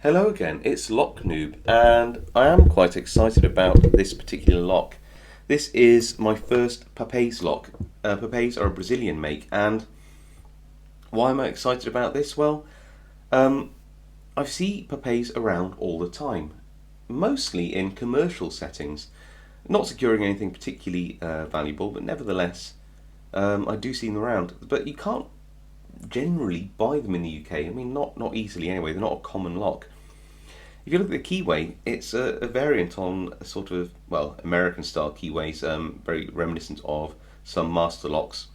Hello again, it's Lock Noob, and I am quite excited about this particular lock. This is my first Papaiz lock. Papaiz are a Brazilian make, and why am I excited about this? Well, I see Papaiz around all the time, mostly in commercial settings, not securing anything particularly valuable, but nevertheless, I do see them around. But you can't generally buy them in the UK. I mean, not easily anyway. They're not a common lock. If you look at the keyway, it's a variant on a sort of, well, American style keyways, very reminiscent of some master locks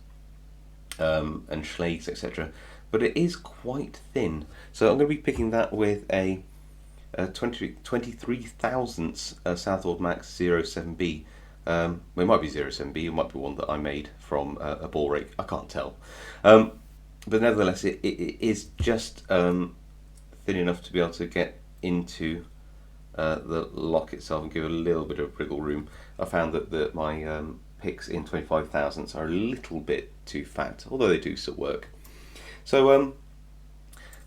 and Schlage, etc. But it is quite thin. So I'm going to be picking that with a 23 thousandths Southwold Max 07B. Well, it might be 07B, it might be one that I made from a ball rake, I can't tell. But nevertheless, it is just thin enough to be able to get into the lock itself and give a little bit of wriggle room. I found that my picks in 25 thousandths are a little bit too fat, although they do still work. So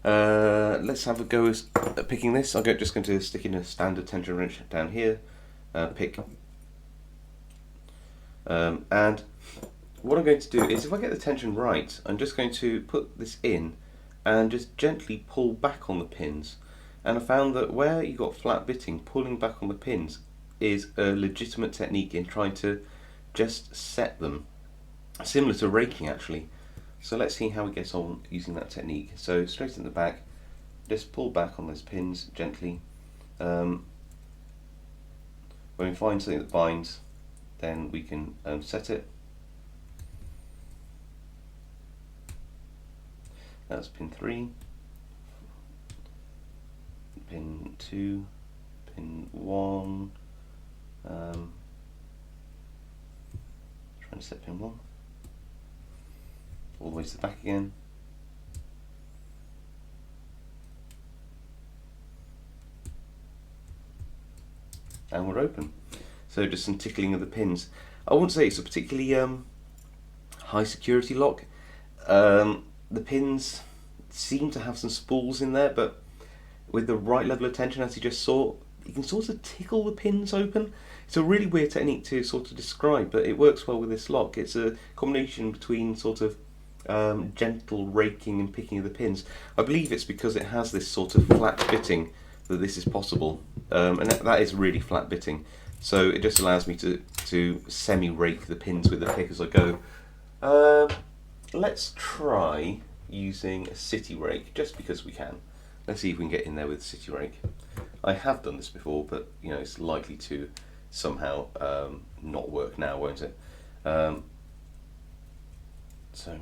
let's have a go at picking this. I'm just going to stick in a standard tension wrench down here, pick, and what I'm going to do is, if I get the tension right, I'm just going to put this in and just gently pull back on the pins. And I found that where you got flat bitting, pulling back on the pins is a legitimate technique in trying to just set them, similar to raking actually. So let's see how we get on using that technique. So straight in the back, just pull back on those pins gently. When we find something that binds, then we can set it. That's pin 3. Pin 2, pin 1, trying to set pin 1, all the way to the back again, and we're open. So just some tickling of the pins. I wouldn't say it's a particularly high security lock. The pins seem to have some spools in there, but with the right level of tension, as you just saw, you can sort of tickle the pins open. It's a really weird technique to sort of describe, but it works well with this lock. It's a combination between sort of gentle raking and picking of the pins. I believe it's because it has this sort of flat bitting that this is possible, and that is really flat bitting. So it just allows me to semi-rake the pins with the pick as I go. Let's try using a city rake, just because we can. Let's see if we can get in there with City Rake. I have done this before, but you know, it's likely to somehow not work now, won't it? So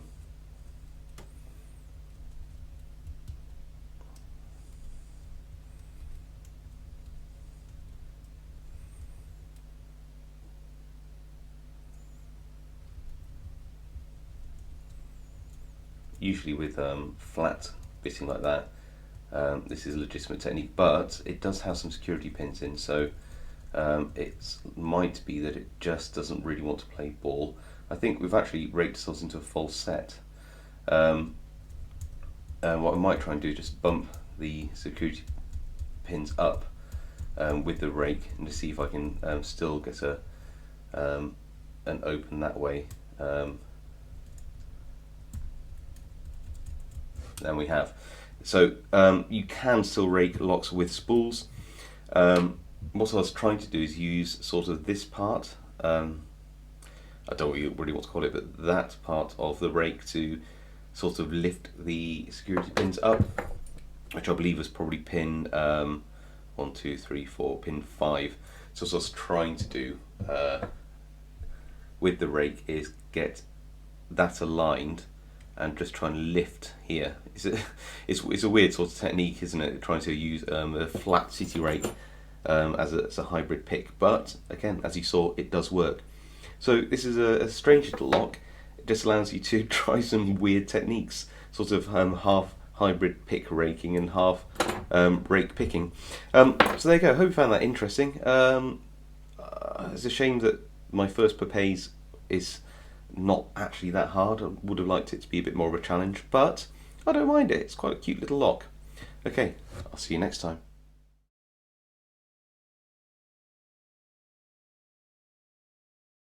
usually with flat bitting like that, this is a legitimate technique, but it does have some security pins in, so it might be that it just doesn't really want to play ball. I think we've actually raked ourselves into a false set. And what I might try and do is just bump the security pins up with the rake, and to see if I can still get an open that way. And we have. So you can still rake locks with spools. What I was trying to do is use sort of this part, I don't really want to call it, but that part of the rake to sort of lift the security pins up, which I believe was probably pin 1, 2, 3, 4, pin 5. So what I was trying to do with the rake is get that aligned and just try and lift here. It's a weird sort of technique, isn't it? Trying to use a flat city rake as a hybrid pick, but again, as you saw, it does work. So this is a strange little lock. It just allows you to try some weird techniques, sort of half hybrid pick raking and half rake picking. So there you go. I hope you found that interesting. It's a shame that my first Papaiz is not actually that hard. I would have liked it to be a bit more of a challenge, but I don't mind it. It's quite a cute little lock. Okay, I'll see you next time.